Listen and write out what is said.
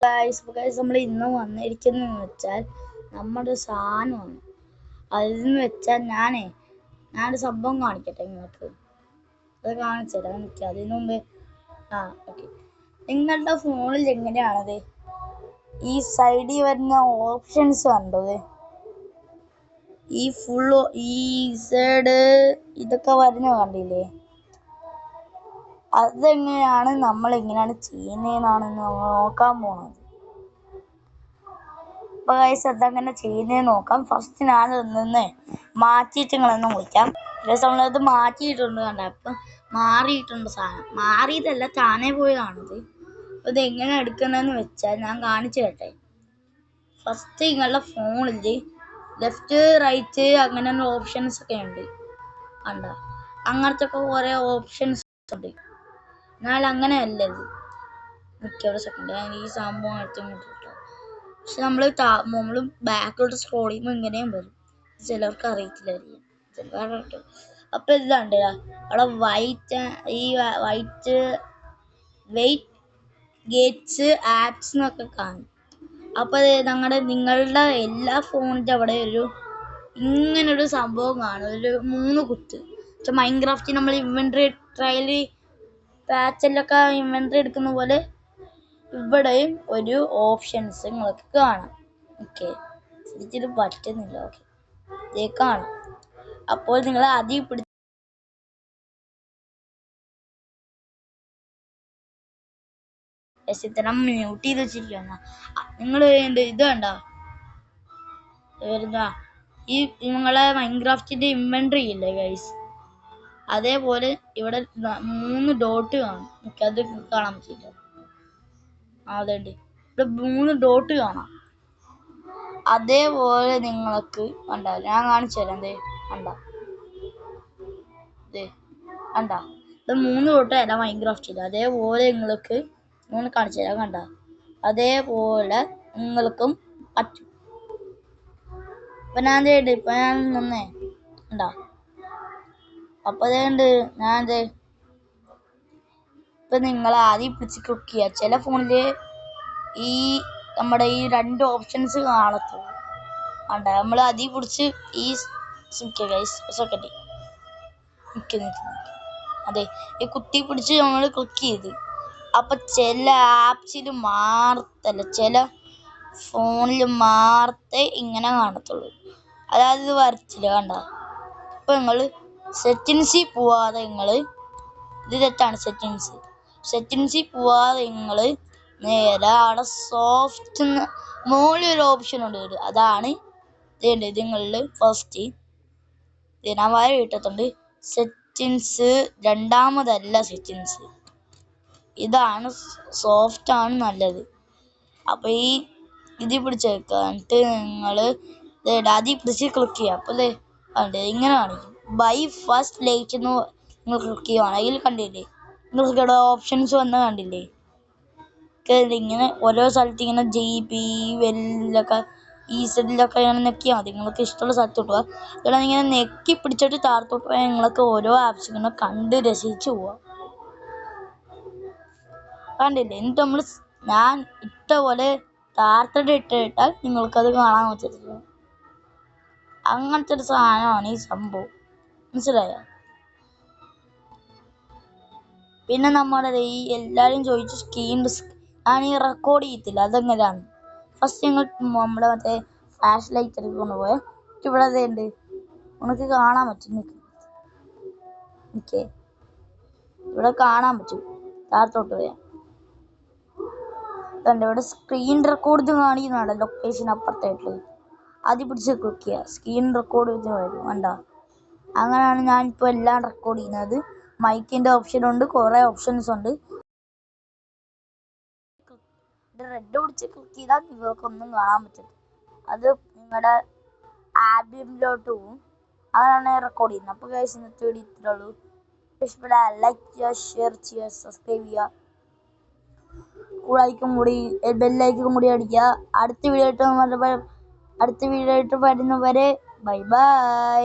Guys നമ്മൾ ഇന്ന് വന്നിരിക്കുന്നതെന്ന് വെച്ചാൽ നമ്മുടെ സാധനമാണ്. അതെന്ന് വെച്ചാൽ ഞാനൊരു സംഭവം കാണിക്കട്ടെ നിങ്ങൾക്ക്. അത് കാണിച്ചു തരാം. എനിക്ക് അതിന് മുമ്പ് ഓക്കെ, നിങ്ങളുടെ ഫോണിൽ എങ്ങനെയാണത് ഈ സൈഡിൽ വരുന്ന ഓപ്ഷൻസ് കണ്ടത്? ഈ സൈഡ് ഇതൊക്കെ വരുന്ന കണ്ടില്ലേ? അതെങ്ങനെയാണ് നമ്മൾ എങ്ങനെയാണ് ചെയ്യുന്നതെന്നാണ് നോക്കാൻ പോണത്. അപ്പൊ ഗൈസ് അതങ്ങനെ ചെയ്യുന്നതെന്ന് നോക്കാം. ഫസ്റ്റ് ഞാൻ നിന്ന് മാറ്റിയിട്ട് നിങ്ങളൊന്ന് വിളിക്കാം. നമ്മളത് മാറ്റിയിട്ടുണ്ട്, കണ്ട അപ്പം മാറിയിട്ടുണ്ട്. സാധനം മാറിയതല്ല, താനേ പോയതാണത്. ഇത് എങ്ങനെ എടുക്കുന്നതെന്ന് വെച്ചാൽ ഞാൻ കാണിച്ചു തരട്ടെ. ഫസ്റ്റ് നിങ്ങളുടെ ഫോണിൽ ലെഫ്റ്റ് റൈറ്റ് അങ്ങനെ ഓപ്ഷൻസ് ഒക്കെ ഉണ്ട്, കണ്ട അങ്ങനത്തെ ഒക്കെ കുറെ ഓപ്ഷൻസ് ഉണ്ട്. എന്നാൽ അങ്ങനെയല്ല ഇത്. ഒരു സെക്കൻഡ്, ഞാൻ ഈ സംഭവം എടുത്തിട്ട്. പക്ഷെ നമ്മൾ ബാക്കിലോട്ട് സ്ക്രോൾ ചെയ്യുമ്പോൾ ഇങ്ങനെയും വരും. ചിലർക്ക് അറിയത്തില്ലായിരിക്കും, ചിലർക്ക്. അപ്പൊ ഇതാണ്ട് അവിടെ വൈറ്റ് ഗേറ്റ്സ് ആപ്സ് എന്നൊക്കെ കാണും. അപ്പൊ നിങ്ങളുടെ എല്ലാ ഫോണിന്റെ അവിടെ ഇങ്ങനൊരു സംഭവം കാണും, ഒരു 3 കുത്ത്. പക്ഷെ മൈൻക്രാഫ്റ്റിൽ നമ്മൾ ഇൻവെന്ററി ട്രയൽ പാച്ചിലൊക്കെ ഇൻവെന്ററി എടുക്കുന്ന പോലെ ഇവിടെയും ഒരു ഓപ്ഷൻസ് നിങ്ങൾക്ക് കാണാം. ഓക്കെ, ശരിക്കും പറ്റുന്നില്ല. ഓക്കെ, ഇതേ കാണാം. അപ്പോൾ നിങ്ങൾ ആദ്യം ഇത്തരം മ്യൂട്ട് ചെയ്ത് വെച്ചിരിക്കുന്ന നിങ്ങൾ ഇത് കണ്ട വരുന്ന ഈ നിങ്ങളെ മൈൻക്രാഫ്റ്റിന്റെ ഇൻവെന്ററി ഇല്ലേ ഗൈസ്? അതേപോലെ ഇവിടെ 3 ഡോട്ട് കാണും. അത് കാണാൻ പറ്റില്ല. അതുണ്ട്, ഇവിടെ 3 ഡോട്ട് കാണാം. അതേപോലെ നിങ്ങൾക്ക് കണ്ട, ഞാൻ കാണിച്ചു തരാം. കണ്ട ഇത് 3 ഡോട്ട് അല്ല മൈൻക്രാഫ്റ്റില്ല. അതേപോലെ നിങ്ങൾക്ക് കാണിച്ചു തരാം. കണ്ട അതേപോലെ നിങ്ങൾക്കും പറ്റും. ഇപ്പൊ ഞാൻ നിന്നേ കണ്ട. അപ്പൊ ഇപ്പൊ നിങ്ങൾ ആദ്യം പിടിച്ച് ക്ലിക്ക് ചെയ്യുക. ചില ഫോണില് നമ്മുടെ ഈ 2 ഓപ്ഷൻസ് കാണത്തുള്ളൂ. കണ്ട നമ്മൾ ആദ്യം പിടിച്ച് അതെ, ഈ കുത്തി പിടിച്ച് നമ്മൾ ക്ലിക്ക് ചെയ്ത്. അപ്പൊ ചില ആപ്സിൽ ചില ഫോണിൽ ഇങ്ങനെ കാണത്തുള്ളൂ. അതായത് ഇത് വരച്ചില്ല, കണ്ട. ഇപ്പൊ നിങ്ങൾ സെറ്റിങ്സിൽ പോവാതെ ഇത് തെറ്റാണ്. സെറ്റിങ്സിൽ പോവാതെ നേരെ അവിടെ സോഫ്റ്റ് മുകളിൽ ഒരു ഓപ്ഷൻ ഉണ്ട്. അതാണ് നിങ്ങളിൽ ഫസ്റ്റ് ഞാൻ വര ഇട്ടിട്ടുണ്ട്. സെറ്റിങ്സ് രണ്ടാമതല്ല, സെറ്റിങ്സ് ഇതാണ്. സോഫ്റ്റ് ആണ് നല്ലത്. അപ്പൊ ഇത് പിടിച്ചെടുക്കുക. എന്നിട്ട് നിങ്ങൾ അതിൽ പിടിച്ച് ക്ലിക്ക് ചെയ്യുക. അപ്പൊ ഇങ്ങനെ കാണിക്കും, ബൈ ഫസ്റ്റ് ലൈറ്റ് എന്ന് നിങ്ങൾ ക്ലിക്ക് ചെയ്യുവാണെങ്കിൽ കണ്ടില്ലേ, നിങ്ങൾക്ക് ഇവിടെ ഓപ്ഷൻസ് വന്ന് കണ്ടില്ലേ? ഇങ്ങനെ ഓരോ സ്ഥലത്ത് ഇങ്ങനെ JP വെല്ലൊക്കെ ഈസഡിലൊക്കെ ഇങ്ങനെ നെക്കിയാൽ മതി. നിങ്ങൾക്ക് ഇഷ്ടമുള്ള സ്ഥലത്ത് കിട്ടുക. ഇവിടെ ഇങ്ങനെ നെക്കി പിടിച്ചിട്ട് താഴത്തോട്ട് പോയാൽ നിങ്ങൾക്ക് ഓരോ ആപ്സ് ഇങ്ങനെ കണ്ട് രസിച്ച് പോവാം. കണ്ടില്ലേ? എന്നിട്ട് ഞാൻ ഇട്ട പോലെ താഴത്തോട്ട് ഇട്ടാൽ നിങ്ങൾക്കത് കാണാൻ പറ്റത്തില്ല. അങ്ങനത്തെ ഒരു സാധനമാണ് ഈ സംഭവം, മനസ്സിലായോ? പിന്നെ നമ്മുടെ എല്ലാവരും ചോദിച്ചു ഞാൻ റെക്കോർഡ് ചെയ്യത്തില്ല, അതെങ്ങനെയാണ്? ഫസ്റ്റ് ഞങ്ങൾ നമ്മുടെ ഫ്ലാഷ് ലൈറ്റ് എടുത്ത് കൊണ്ടുപോയാൽ ഇവിടെ ഉണ്ട്, നമുക്ക് കാണാൻ പറ്റും. ഇവിടെ കാണാൻ പറ്റും. താഴത്തോട്ട് പോയാൽ ഇവിടെ സ്ക്രീൻ റെക്കോർഡ് കാണിക്കുന്നതാണ്. ലൊക്കേഷൻ അപ്പുറത്തായിട്ട് അത് പിടിച്ച് ക്ലിക്ക് ചെയ്യുക. സ്ക്രീൻ റെക്കോർഡ് വരും, കണ്ട. അങ്ങനെയാണ് ഞാനിപ്പോൾ എല്ലാം റെക്കോർഡ് ചെയ്യുന്നത്. മൈക്കിന്റെ ഓപ്ഷൻ ഉണ്ട്, കുറെ ഓപ്ഷൻസ് ഉണ്ട്. റെഡ് പിടിച്ച് ക്ലിക്ക് ചെയ്താൽ നിങ്ങൾക്കൊന്നും കാണാൻ പറ്റും. അത് നിങ്ങളുടെ ആൽബമിലോട്ട് പോകും. അങ്ങനെയാണ് റെക്കോർഡ് ചെയ്യുന്നത്. അപ്പോൾ ഗൈസ് ഇന്നത്തെ വീഡിയോ ഇത്രേ ഉള്ളൂ. ഇഷ്ടപ്പെട്ടാൽ ലൈക്ക് ചെയ്യുക, ഷെയർ ചെയ്യുക, സബ്സ്ക്രൈബ് ചെയ്യുക, ബെല്ലൈക്കും കൂടി അടിക്കുക. അടുത്ത വീഡിയോ ആയിട്ട് വരുന്നവരെ ബൈ ബൈ.